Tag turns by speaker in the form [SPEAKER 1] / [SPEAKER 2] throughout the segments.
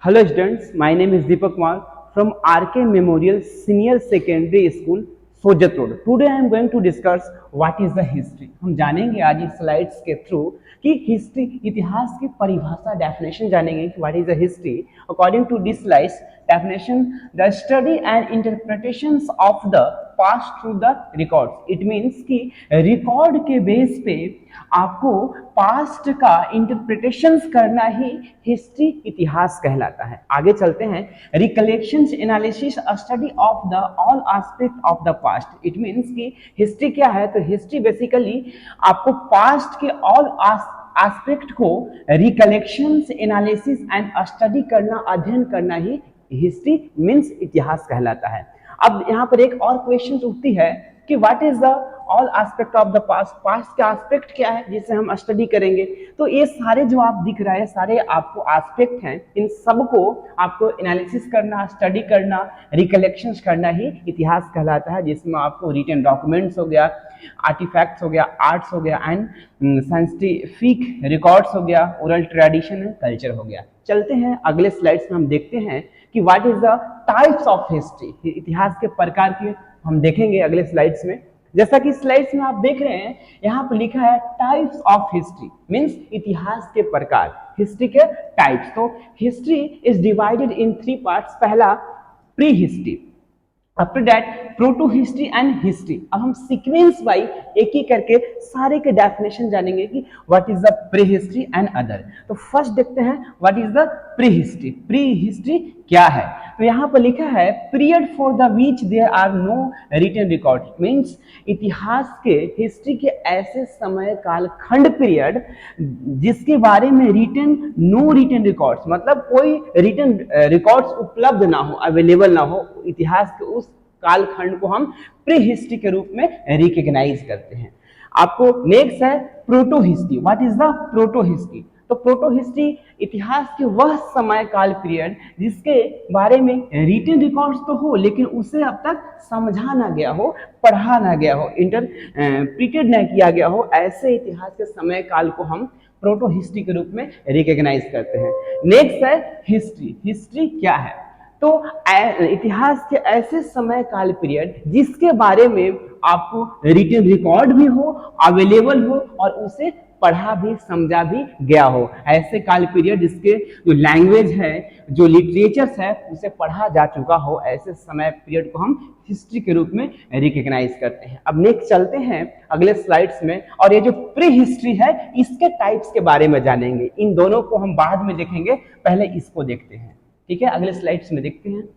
[SPEAKER 1] Hello students, my name is Deepak Kumar from RK Memorial Senior Secondary School, Sojat road. Today I am going to discuss what is the history. हम जानेंगे आज इस slides के through कि history इतिहास की परिभाषा डेफिनेशन जानेंगे कि what is the history. According to this slides definition, the study and interpretations of the past through the records. It means कि रिकॉर्ड के बेस पे आपको पास्ट का इंटरप्रिटेशंस करना ही हिस्ट्री इतिहास कहलाता है। आगे चलते हैं। Recollections analysis study of the all aspect of the past. It means कि हिस्ट्री क्या है, तो हिस्ट्री बेसिकली आपको पास्ट के ऑल एस्पेक्ट को रिकलेक्शंस एनालिसिस एंड स्टडी करना, अध्ययन करना ही हिस्ट्री मीन्स इतिहास कहलाता है। अब यहाँ पर एक और क्वेश्चन उठती है कि what is the all aspect of the past. Past का एस्पेक्ट क्या है जिसे हम स्टडी करेंगे। तो ये सारे जो आप दिख रहा है, सारे आपको एस्पेक्ट हैं, इन सबको आपको एनालिसिस करना, स्टडी करना, रिकलेक्शंस करना ही इतिहास कहलाता है, जिसमें आपको रिटन डॉक्यूमेंट्स हो गया, आर्टिफैक्ट्स हो गया, आर्ट्स हो गया एंड साइंटिफिक रिकॉर्ड्स हो गया, ओरल ट्रेडिशन एंड कल्चर हो गया। चलते हैं अगले स्लाइड्स में, हम देखते हैं कि what is the types of history. इतिहास के प्रकार के हम देखेंगे अगले स्लाइड्स में। जैसा कि स्लाइड्स में आप देख रहे हैं, यहाँ पर लिखा है टाइप्स ऑफ हिस्ट्री, मीन्स इतिहास के प्रकार, हिस्ट्री के टाइप्स। तो history is divided in 3 parts. पहला pre history, after that proto history and history. अब हम सीक्वेंस वाइज एक एक करके सारे के डेफिनेशन जानेंगे कि what is the prehistory and other. तो फर्स्ट देखते हैं what is the prehistory. Prehistory क्या है, तो यहाँ पर लिखा है period for the which there are no written record. Means इतिहास के, हिस्ट्री के ऐसे समय काल खंड पीरियड जिसके बारे में रिटन नो रिटन रिकॉर्ड्स, मतलब कोई रिटन रिकॉर्ड्स उपलब्ध ना हो, अवेलेबल ना हो। इतिहास के उस कालखंड को हम प्री हिस्ट्री के रूप में रिकॉग्नाइज करते हैं। आपको नेक्स्ट है proto history. What is the proto history. तो प्रोटो हिस्ट्री इतिहास के वह समय काल पीरियड जिसके बारे में रिटन रिकॉर्ड्स तो हो, लेकिन उसे अब तक समझा ना गया हो, पढ़ा ना गया हो, इंटरप्रिटेड ना किया गया हो, ऐसे इतिहास के समय काल को हम प्रोटो हिस्ट्री के रूप में रिकॉग्नाइज करते हैं। नेक्स्ट है हिस्ट्री। हिस्ट्री क्या है, तो इतिहास के ऐसे समय काल पीरियड जिसके बारे में आपको रिटन रिकॉर्ड भी हो, अवेलेबल हो और उसे पढ़ा भी समझा भी गया हो। ऐसे काल पीरियड जिसके जो लैंग्वेज है, जो लिटरेचर्स है, उसे पढ़ा जा चुका हो, ऐसे समय पीरियड को हम हिस्ट्री के रूप में रिकॉग्नाइज करते हैं। अब नेक्स्ट चलते हैं अगले स्लाइड्स में, और ये जो प्री हिस्ट्री है इसके टाइप्स के बारे में जानेंगे। इन दोनों को हम बाद में देखेंगे, पहले इसको देखते हैं। ठीक है, अगले स्लाइड्स में देखते हैं।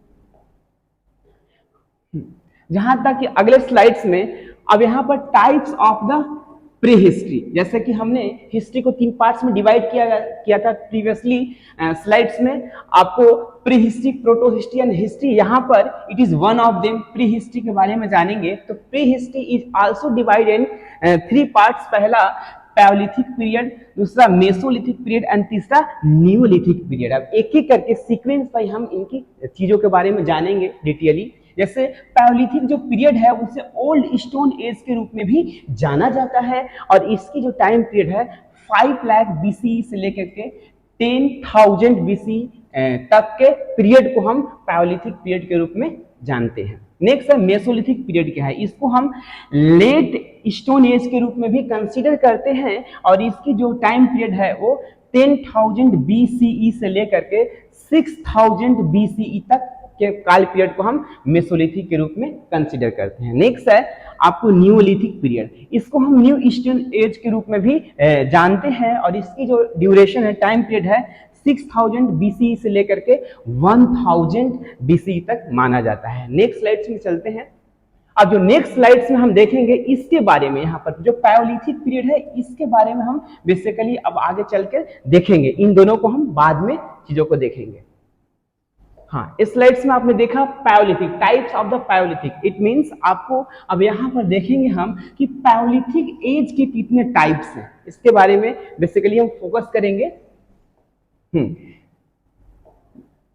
[SPEAKER 1] जहां तक कि अगले स्लाइड्स में, अब यहां पर types of the pre history, जैसे कि हमने हिस्ट्री को 3 पार्ट्स में डिवाइड किया था प्रीवियसली स्लाइड्स में। आपको pre history, proto history and history, यहाँ पर it is one of them. Pre history के बारे में जानेंगे तो pre history is also divided in 3 parts. पहला पैलियोलिथिक पीरियड, दूसरा मेसोलिथिक पीरियड एंड तीसरा न्यूलिथिक पीरियड। अब एक एक करके सीक्वेंस बाय हम इनकी चीजों के बारे में जानेंगे डिटेयली। जैसे पैलियोलिथिक जो पीरियड है उसे ओल्ड स्टोन एज के रूप में भी जाना जाता है, और इसकी जो टाइम पीरियड है 5 लाख बीसी से लेकर के 10,000 बीसी तक के पीरियड को हम पैलियोलिथिक पीरियड के रूप में जानते हैं। नेक्स्ट है मेसोलिथिक पीरियड क्या है, इसको हम लेट स्टोन एज के रूप में भी कंसीडर करते हैं, और इसकी जो टाइम पीरियड है वो 10,000 बीसीई से लेकर के 6,000 बीसीई तक के काल पीरियड को हम मेसोलिथिक के रूप में कंसीडर करते हैं। नेक्स्ट है आपको न्यूलिथिक पीरियड, इसको हम न्यू स्टोन एज के रूप में भी जानते हैं, और इसकी जो ड्यूरेशन है, टाइम पीरियड है 6,000 बीसी से लेकर के 1,000 बीसी तक माना जाता है। नेक्स्ट स्लाइड्स में चलते हैं। अब जो नेक्स्ट स्लाइड्स में हम देखेंगे इसके बारे में, यहाँ पर जो पैलियोलिथिक पीरियड है इसके बारे में हम बेसिकली अब आगे चलकर देखेंगे। इन दोनों को हम बाद में चीजों को देखेंगे। हाँ, इस स्लाइड्स में आपने देखा Palaeolithic, types of the Palaeolithic. It means आपको अब यहाँ पर देखेंगे हम कि पैलियोलिथिक एज के कितने टाइप्स हैं, इसके बारे में बेसिकली हम फोकस करेंगे।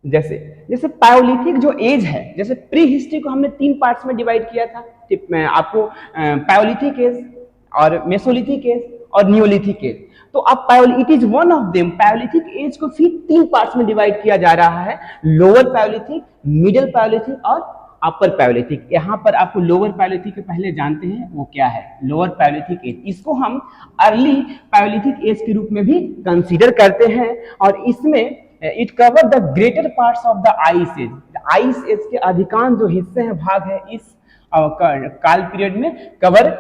[SPEAKER 1] जैसे पैलियोलिथिक जो एज है, जैसे प्री हिस्ट्री को हमने 3 पार्ट्स में डिवाइड किया था। मैं आपको पैलियोलिथिक एज और मेसोलिथिक एज और न्यूलिथिक एज। तो अब it is one of them. Palaeolithic age को फिर 3 पार्ट्स में डिवाइड किया जा रहा है, लोअर पैलियोलिथिक, मिडिल पैलियोलिथिक और अपर पैलियोलिथिक। यहाँ पर आपको लोअर पैलियोलिथिक के पहले जानते हैं वो क्या है, लोअर पैलियोलिथिक एज। इसको हम अर्ली पैलियोलिथिक एज के रूप में भी कंसीडर करते हैं और इसमें it cover the greater parts of the ice age. Ice age के अधिकांश जो हिस्से हैं, भाग है, इस काल पीरियड में कवर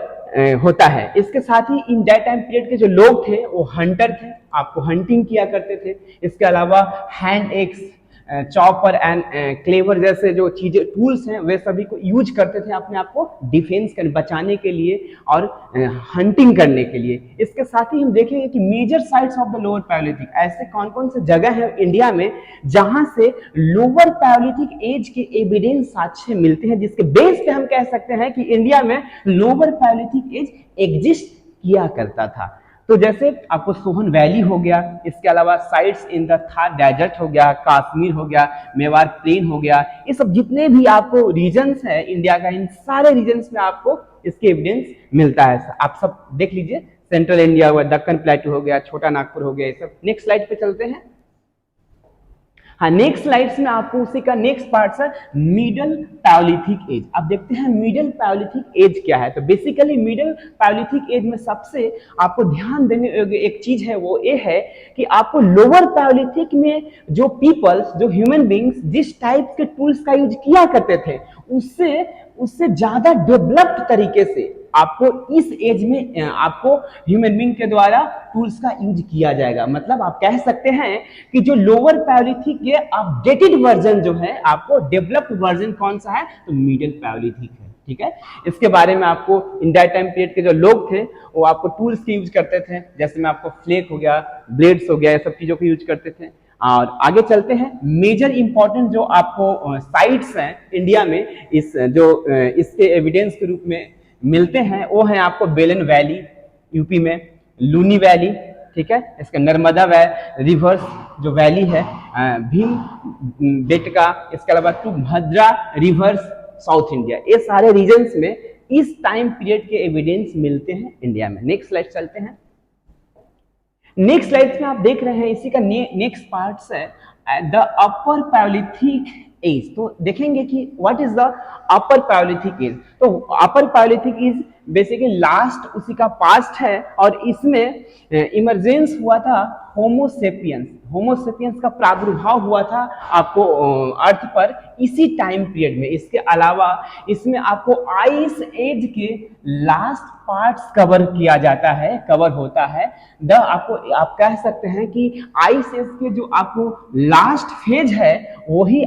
[SPEAKER 1] होता है। इसके साथ ही इन दैट टाइम पीरियड के जो लोग थे वो हंटर थे, आपको हंटिंग किया करते थे। इसके अलावा hand axe, chopper and clever जैसे जो चीजें, टूल्स हैं, वे सभी को यूज करते थे अपने आप को डिफेंस कर बचाने के लिए और हंटिंग करने के लिए। इसके साथ ही हम देखेंगे कि major sites of the lower palaeolithic, ऐसे कौन कौन से जगह है इंडिया में जहां से लोअर पैलियोलिथिक एज के एविडेंस साक्ष्य मिलते हैं, जिसके बेस पे हम कह सकते हैं कि इंडिया में लोअर पैलियोलिथिक एज एग्जिस्ट किया करता था। तो जैसे आपको सोहन वैली हो गया, इसके अलावा sites in the Thar desert हो गया, कश्मीर हो गया, मेवाड़ प्लेन हो गया, ये सब जितने भी आपको रीजन्स है इंडिया का, इन सारे रीजन्स में आपको इसके एविडेंस मिलता है। आप सब देख लीजिए, सेंट्रल इंडिया हुआ, दक्कन प्लेटू हो गया, छोटा नागपुर हो गया, ये सब। नेक्स्ट स्लाइड पे चलते हैं। हाँ, नेक्स्ट स्लाइड्स में आपको उसी का नेक्स्ट पार्ट है मिडिल पैलियोलिथिक एज। अब देखते हैं मिडिल पैलियोलिथिक एज क्या है। तो बेसिकली मिडिल पैलियोलिथिक एज में सबसे आपको ध्यान देने योग्य एक चीज है, वो ये है कि आपको लोअर पैलियोलिथिक में जो पीपल्स, जो ह्यूमन बींग्स जिस टाइप के टूल्स का यूज किया करते थे, उससे ज्यादा डेवलप्ड तरीके से आपको इस एज में आपको ह्यूमन बीइंग के द्वारा टूल्स का यूज किया जाएगा। मतलब आप कह सकते हैं कि जो लोअर पैलियोलिथिक के अपडेटेड वर्जन जो है, आपको डेवलप्ड वर्जन कौन सा है, तो मिडिल पैलियोलिथिक है। ठीक है, इसके बारे में आपको इन दैट टाइम पीरियड के जो लोग थे वो आपको टूल्स के यूज करते थे, जैसे में आपको फ्लेक हो गया, ब्लेड्स हो गया, ये सब चीजों को यूज करते थे। और आगे चलते हैं, मेजर इंपॉर्टेंट जो आपको साइट्स हैं इंडिया में इसके एविडेंस के रूप में मिलते हैं, वो है आपको बेलन वैली यूपी में, लूनी वैली, ठीक है, इसका नर्मदा रिवर्स जो वैली है, भीम बेटका, इसके अलावा भद्रा रिवर्स साउथ इंडिया, ये सारे रीजन्स में इस टाइम पीरियड के एविडेंस मिलते हैं इंडिया में। नेक्स्ट स्लाइड चलते हैं। नेक्स्ट स्लाइड में आप देख रहे हैं इसी का नेक्स्ट पार्ट है द अपर पैलियोलिथिक एज। तो देखेंगे कि what is the upper paleolithic age. तो upper paleolithic age basically last उसी का पास्ट है और इसमें इमरजेंस हुआ था होमोसेपियंस। होमोसेपियंस का प्रादुर्भाव हुआ था आपको अर्थ पर इसी टाइम पीरियड में। इसके अलावा इसमें आपको आइस एज के लास्ट पार्ट्स कवर किया जाता है, कवर होता है। आपको आप कह सकते हैं कि आइस एज के जो आपको लास्ट फेज है वही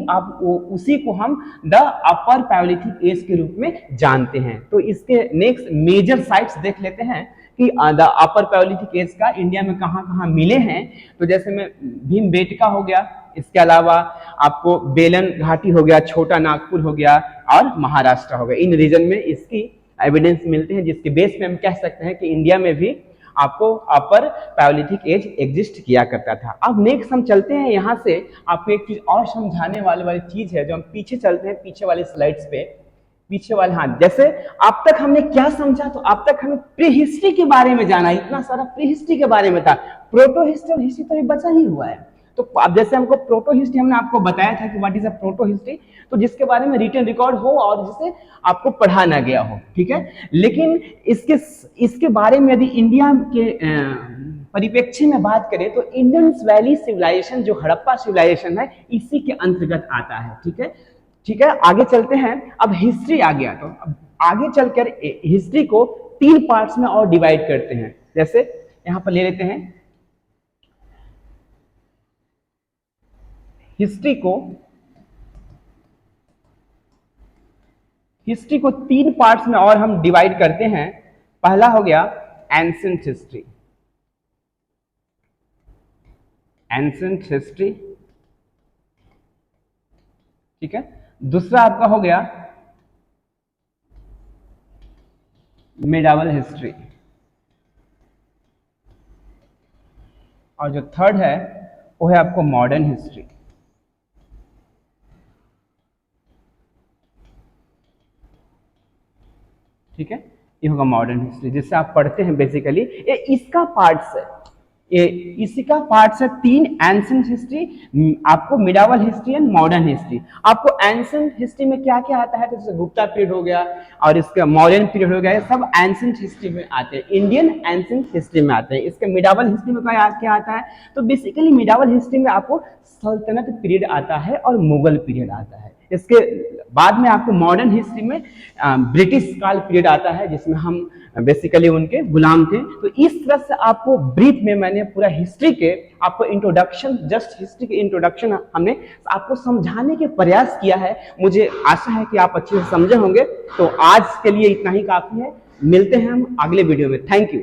[SPEAKER 1] उसी को हम द अपर पैलियोलिथिक एज के रूप में जानते हैं। तो इसके नेक्स्ट मेजर साइट्स देख लेते हैं कि द अपर पैलियोलिथिक एज का इंडिया में कहाँ कहाँ मिले हैं। तो जैसे में भीमबेटका हो गया, इसके अलावा आपको बेलन घाटी हो गया, छोटा नागपुर हो गया और महाराष्ट्र हो गया। इन रीजन में इसकी एविडेंस मिलते हैं, जिसके बेस पे हम कह सकते हैं कि इंडिया में भी आपको अपर पैलियोलिथिक एज एग्जिस्ट किया करता था। अब नेक्स्ट हम चलते हैं, यहाँ से आपको एक चीज और समझाने वाली चीज है, जो हम पीछे चलते हैं, पीछे वाले स्लाइड्स पे, पीछे वाले। हाँ, जैसे अब तक हमने क्या समझा, तो अब तक हमें प्री हिस्ट्री के बारे में जाना, इतना सारा प्री हिस्ट्री के बारे में था। प्रोटो हिस्ट्री और हिस्ट्री तो ये बचा ही हुआ है। तो अब जैसे हमको प्रोटो हिस्ट्री हमने आपको बताया था कि what is a proto history, तो जिसके बारे में रिटन रिकॉर्ड हो और जिसे आपको पढ़ा ना गया हो, ठीक है। लेकिन इसके बारे में यदि इंडिया के परिप्रेक्ष्य में बात करें तो इंडस वैली सिविलाइजेशन, जो हड़प्पा सिविलाइजेशन है, इसी के अंतर्गत आता है। ठीक है, ठीक है। आगे चलते हैं। अब हिस्ट्री आ गया, तो अब आगे चलकर हिस्ट्री को 3 पार्ट्स में और डिवाइड करते हैं। जैसे यहां पर ले लेते हैं हिस्ट्री को 3 पार्ट्स में और हम डिवाइड करते हैं। पहला हो गया एंशिएंट हिस्ट्री, ठीक है। दूसरा आपका हो गया मेडावल हिस्ट्री, और जो थर्ड है वो है आपको मॉडर्न हिस्ट्री। ठीक है, ये होगा मॉडर्न हिस्ट्री, जिससे आप पढ़ते हैं बेसिकली। ये इसका पार्ट्स है, ये इसी का पार्ट्स है 3, एंशिएंट हिस्ट्री, आपको मिडावल हिस्ट्री एंड मॉडर्न हिस्ट्री। आपको एंशिएंट हिस्ट्री में क्या क्या आता है, तो जैसे गुप्ता पीरियड हो गया और इसका मॉडर्न पीरियड हो गया, ये सब एंशिएंट हिस्ट्री में आते हैं, इंडियन एंशिएंट हिस्ट्री में आते हैं। इसके मिडावल हिस्ट्री में क्या आता है, तो बेसिकली मिडावल हिस्ट्री में आपको सल्तनत पीरियड आता है और मुगल पीरियड आता है। इसके बाद में आपको मॉडर्न हिस्ट्री में ब्रिटिश काल पीरियड आता है, जिसमें हम बेसिकली उनके गुलाम थे। तो इस तरह से आपको ब्रीफ में मैंने पूरा हिस्ट्री के आपको इंट्रोडक्शन, जस्ट हिस्ट्री के इंट्रोडक्शन हमने आपको समझाने के प्रयास किया है। मुझे आशा है कि आप अच्छे से समझे होंगे। तो आज के लिए इतना ही काफी है, मिलते हैं हम अगले वीडियो में। Thank you.